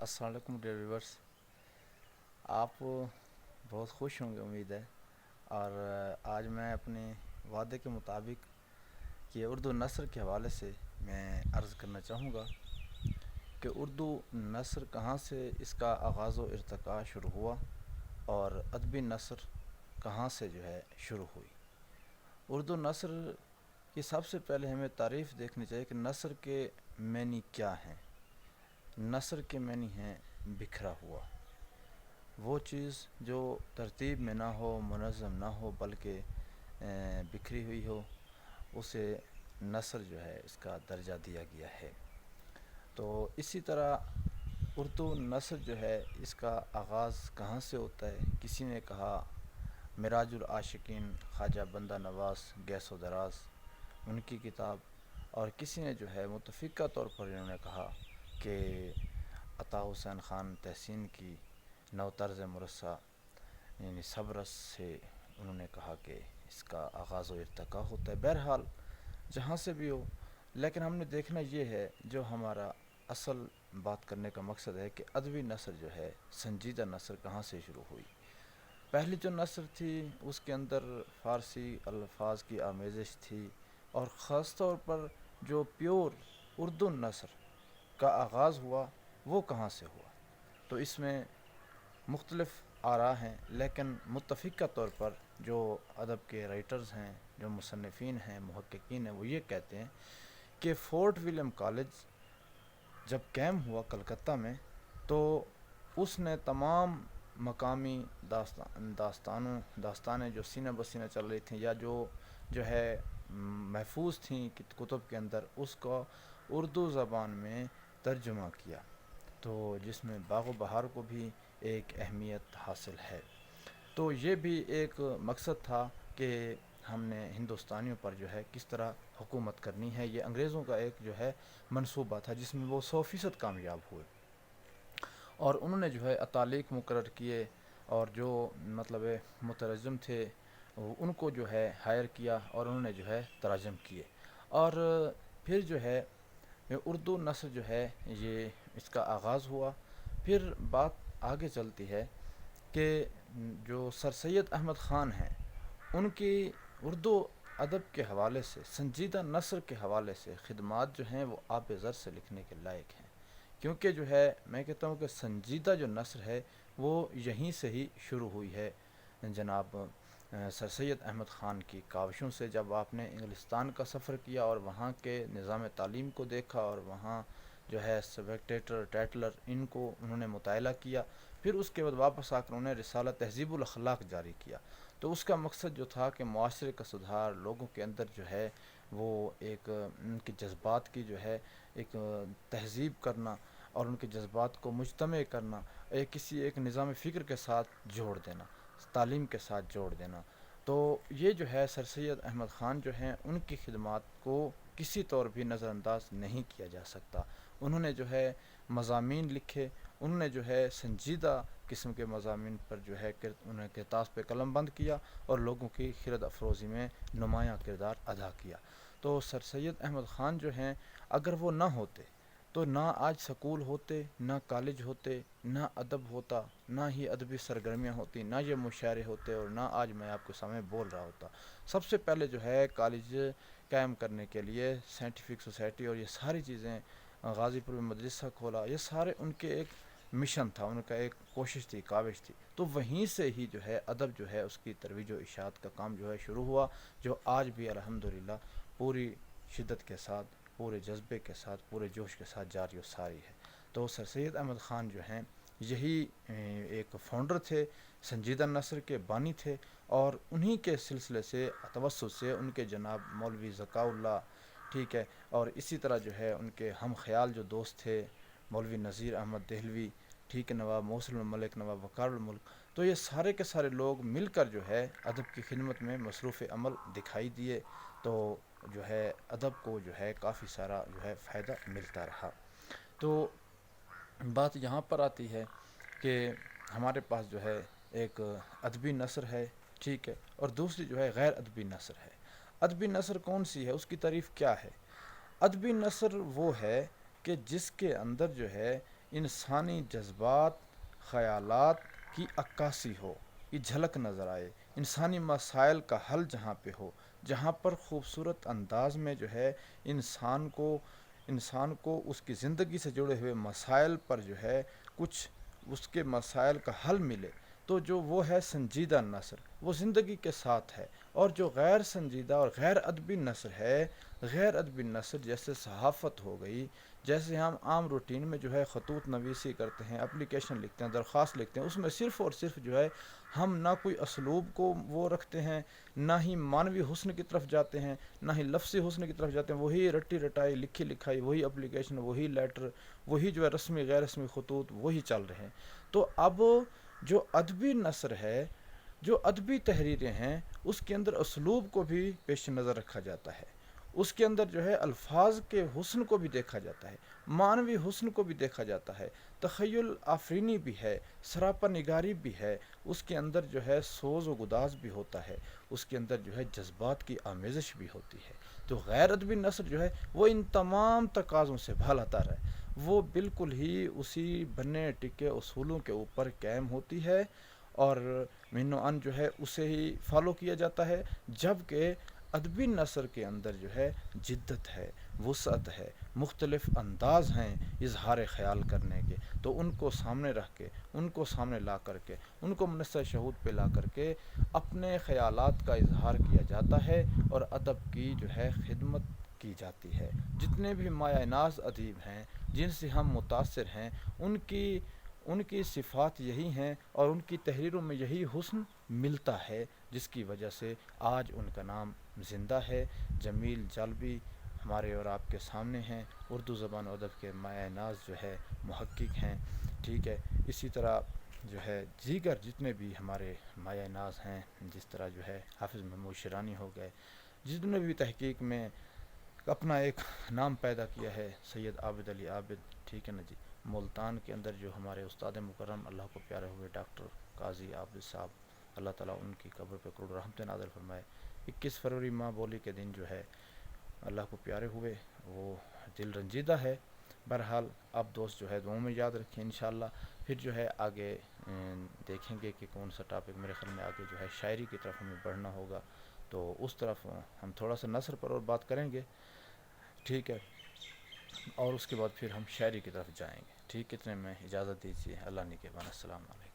السلام علیکم dear viewers, آپ بہت خوش ہوں گے امید ہے۔ اور آج میں اپنے وعدے کے مطابق یہ اردو نثر کے حوالے سے میں عرض کرنا چاہوں گا کہ اردو نثر کہاں سے اس کا آغاز و ارتقاء شروع ہوا اور ادبی نثر کہاں سے جو ہے شروع ہوئی۔ اردو نثر کی سب سے پہلے ہمیں تعریف دیکھنی چاہیے کہ نثر کے معنی کیا ہیں۔ نثر کے معنی ہیں بکھرا ہوا، وہ چیز جو ترتیب میں نہ ہو، منظم نہ ہو، بلکہ بکھری ہوئی ہو، اسے نثر جو ہے اس کا درجہ دیا گیا ہے۔ تو اسی طرح اردو نثر جو ہے اس کا آغاز کہاں سے ہوتا ہے؟ کسی نے کہا معراج العاشقین خواجہ بندہ نواز گیس و دراز، ان کی کتاب، اور کسی نے جو ہے متفقہ طور پر انہوں نے کہا کہ عطا حسین خان تحسین کی نو طرز مرصع یعنی صبرس سے انہوں نے کہا کہ اس کا آغاز و ارتقاء ہوتا ہے۔ بہرحال جہاں سے بھی ہو، لیکن ہم نے دیکھنا یہ ہے، جو ہمارا اصل بات کرنے کا مقصد ہے کہ ادبی نثر جو ہے، سنجیدہ نثر کہاں سے شروع ہوئی۔ پہلی جو نثر تھی اس کے اندر فارسی الفاظ کی آمیزش تھی، اور خاص طور پر جو پیور اردو نثر کا آغاز ہوا وہ کہاں سے ہوا۔ تو اس میں مختلف آراء ہیں، لیکن متفقہ طور پر جو ادب کے رائٹرز ہیں، جو مصنفین ہیں، محققین ہیں، وہ یہ کہتے ہیں کہ فورٹ ولیم کالج جب قائم ہوا کلکتہ میں، تو اس نے تمام مقامی داستانیں جو سینہ بسینہ چل رہی تھیں، یا جو ہے محفوظ تھیں کتب کے اندر، اس کو اردو زبان میں ترجمہ کیا، تو جس میں باغ و بہار کو بھی ایک اہمیت حاصل ہے۔ تو یہ بھی ایک مقصد تھا کہ ہم نے ہندوستانیوں پر جو ہے کس طرح حکومت کرنی ہے۔ یہ انگریزوں کا ایک جو ہے منصوبہ تھا جس میں وہ 100% کامیاب ہوئے، اور انہوں نے جو ہے اتالیق مقرر کیے، اور جو مطلب مترجم تھے ان کو جو ہے ہائر کیا، اور انہوں نے جو ہے تراجم کیے، اور پھر جو ہے اردو نثر جو ہے یہ اس کا آغاز ہوا۔ پھر بات آگے چلتی ہے کہ جو سر سید احمد خان ہیں، ان کی اردو ادب کے حوالے سے، سنجیدہ نثر کے حوالے سے خدمات جو ہیں وہ آب زر سے لکھنے کے لائق ہیں، کیونکہ جو ہے میں کہتا ہوں کہ سنجیدہ جو نثر ہے وہ یہیں سے ہی شروع ہوئی ہے۔ جناب سر سید احمد خان کی کاوشوں سے، جب آپ نے انگلستان کا سفر کیا اور وہاں کے نظام تعلیم کو دیکھا، اور وہاں جو ہے سپیکٹیٹر ٹیٹلر ان کو انہوں نے مطالعہ کیا، پھر اس کے بعد واپس آ کر انہوں نے رسالہ تہذیب الاخلاق جاری کیا، تو اس کا مقصد جو تھا کہ معاشرے کا سدھار، لوگوں کے اندر جو ہے وہ ایک ان کے جذبات کی جو ہے ایک تہذیب کرنا، اور ان کے جذبات کو مجتمع کرنا، ایک نظام فکر کے ساتھ جوڑ دینا، تعلیم کے ساتھ جوڑ دینا۔ تو یہ جو ہے سر سید احمد خان جو ہیں، ان کی خدمات کو کسی طور بھی نظر انداز نہیں کیا جا سکتا۔ انہوں نے جو ہے مضامین لکھے، انہوں نے جو ہے سنجیدہ قسم کے مضامین پر جو ہے انہیں کرتاس پہ قلم بند کیا، اور لوگوں کی خرد افروزی میں نمایاں کردار ادا کیا۔ تو سر سید احمد خان جو ہیں، اگر وہ نہ ہوتے تو نہ آج سکول ہوتے، نہ کالج ہوتے، نہ ادب ہوتا، نہ ہی ادبی سرگرمیاں ہوتی، نہ یہ مشاعرے ہوتے، اور نہ آج میں آپ کے سامنے بول رہا ہوتا۔ سب سے پہلے جو ہے کالج قائم کرنے کے لیے سائنٹیفک سوسائٹی اور یہ ساری چیزیں، غازی پور میں مدرسہ کھولا، یہ سارے ان کے ایک مشن تھا، ان کا ایک کوشش تھی، کاوش تھی۔ تو وہیں سے ہی جو ہے ادب جو ہے اس کی ترویج و اشاعت کا کام جو ہے شروع ہوا، جو آج بھی الحمدللہ پوری شدت کے ساتھ، پورے جذبے کے ساتھ، پورے جوش کے ساتھ جاری و ساری ہے۔ تو سر سید احمد خان جو ہیں یہی ایک فاؤنڈر تھے، سنجیدہ نثر کے بانی تھے، اور انہی کے سلسلے سے توسط سے ان کے جناب مولوی ذکاء اللہ، ٹھیک ہے، اور اسی طرح جو ہے ان کے ہم خیال جو دوست تھے مولوی نذیر احمد دہلوی، ٹھیک ہے، نواب محسن الملک، نواب وقار الملک، تو یہ سارے کے سارے لوگ مل کر جو ہے ادب کی خدمت میں مصروف عمل دکھائی دیے، تو جو ہے ادب کو جو ہے کافی سارا جو ہے فائدہ ملتا رہا۔ تو بات یہاں پر آتی ہے کہ ہمارے پاس جو ہے ایک ادبی نثر ہے، ٹھیک ہے، اور دوسری جو ہے غیر ادبی نثر ہے۔ ادبی نثر کون سی ہے؟ اس کی تعریف کیا ہے؟ ادبی نثر وہ ہے کہ جس کے اندر جو ہے انسانی جذبات خیالات کی عکاسی ہو، یہ جھلک نظر آئے، انسانی مسائل کا حل جہاں پہ ہو، جہاں پر خوبصورت انداز میں جو ہے انسان کو اس کی زندگی سے جڑے ہوئے مسائل پر جو ہے کچھ اس کے مسائل کا حل ملے، تو جو وہ ہے سنجیدہ نثر، وہ زندگی کے ساتھ ہے۔ اور جو غیر سنجیدہ اور غیر ادبی نثر ہے، غیر ادبی نثر جیسے صحافت ہو گئی، جیسے ہم عام روٹین میں جو ہے خطوط نویسی کرتے ہیں، اپلیکیشن لکھتے ہیں، درخواست لکھتے ہیں، اس میں صرف اور صرف جو ہے ہم نہ کوئی اسلوب کو وہ رکھتے ہیں، نہ ہی معنوی حسن کی طرف جاتے ہیں، نہ ہی لفظی حسن کی طرف جاتے ہیں، وہی رٹی رٹائی لکھی لکھائی، وہی اپلیکیشن، وہی لیٹر، وہی جو ہے رسمی غیر رسمی خطوط وہی چل رہے ہیں۔ تو اب جو ادبی نثر ہے، جو ادبی تحریریں ہیں، اس کے اندر اسلوب کو بھی پیش نظر رکھا جاتا ہے، اس کے اندر جو ہے الفاظ کے حسن کو بھی دیکھا جاتا ہے، معنوی حسن کو بھی دیکھا جاتا ہے، تخیل آفرینی بھی ہے، سراپا نگاری بھی ہے، اس کے اندر جو ہے سوز و گداز بھی ہوتا ہے، اس کے اندر جو ہے جذبات کی آمیزش بھی ہوتی ہے۔ تو غیر ادبی نثر جو ہے وہ ان تمام تقاضوں سے بھالا تر ہے، وہ بالکل ہی اسی بنے ٹکے اصولوں کے اوپر قائم ہوتی ہے، اور مینو ان جو ہے اسے ہی فالو کیا جاتا ہے، جبکہ ادبی نثر کے اندر جو ہے جدت ہے، وسعت ہے، مختلف انداز ہیں اظہار خیال کرنے کے، تو ان کو سامنے رکھ کے، ان کو سامنے لا کر کے، ان کو منصہ شہود پہ لا کر کے اپنے خیالات کا اظہار کیا جاتا ہے، اور ادب کی جو ہے خدمت کی جاتی ہے۔ جتنے بھی مایہ ناز ادیب ہیں، جن سے ہم متاثر ہیں، ان کی صفات یہی ہیں، اور ان کی تحریروں میں یہی حسن ملتا ہے، جس کی وجہ سے آج ان کا نام زندہ ہے۔ جمیل جالبی ہمارے اور آپ کے سامنے ہیں، اردو زبان و ادب کے مایہ ناز جو ہے محقق ہیں، ٹھیک ہے۔ اسی طرح جو ہے دیگر جتنے بھی ہمارے مایہ ناز ہیں، جس طرح جو ہے حافظ محمود شیرانی ہو گئے، جتنے بھی تحقیق میں اپنا ایک نام پیدا کیا ہے، سید عابد علی عابد، ٹھیک ہے نا جی، ملتان کے اندر جو ہمارے استاد مکرم اللہ کو پیارے ہوئے ڈاکٹر قاضی عابد صاحب، اللہ تعالیٰ ان کی قبر پہ کروڑ رحمتیں نازل فرمائے۔ 21 فروری ماں بولی کے دن جو ہے اللہ کو پیارے ہوئے، وہ دل رنجیدہ ہے۔ بہرحال آپ دوست جو ہے دعاؤں میں یاد رکھیں انشاءاللہ۔ پھر جو ہے آگے دیکھیں گے کہ کون سا ٹاپک، میرے خیال میں آگے جو ہے شاعری کی طرف ہمیں بڑھنا ہوگا، تو اس طرف ہم تھوڑا سا نثر پر اور بات کریں گے، ٹھیک ہے، اور اس کے بعد پھر ہم شاعری کی طرف جائیں گے، ٹھیک۔ کتنے میں اجازت دیجیے، اللہ نگہبان، السلام علیکم۔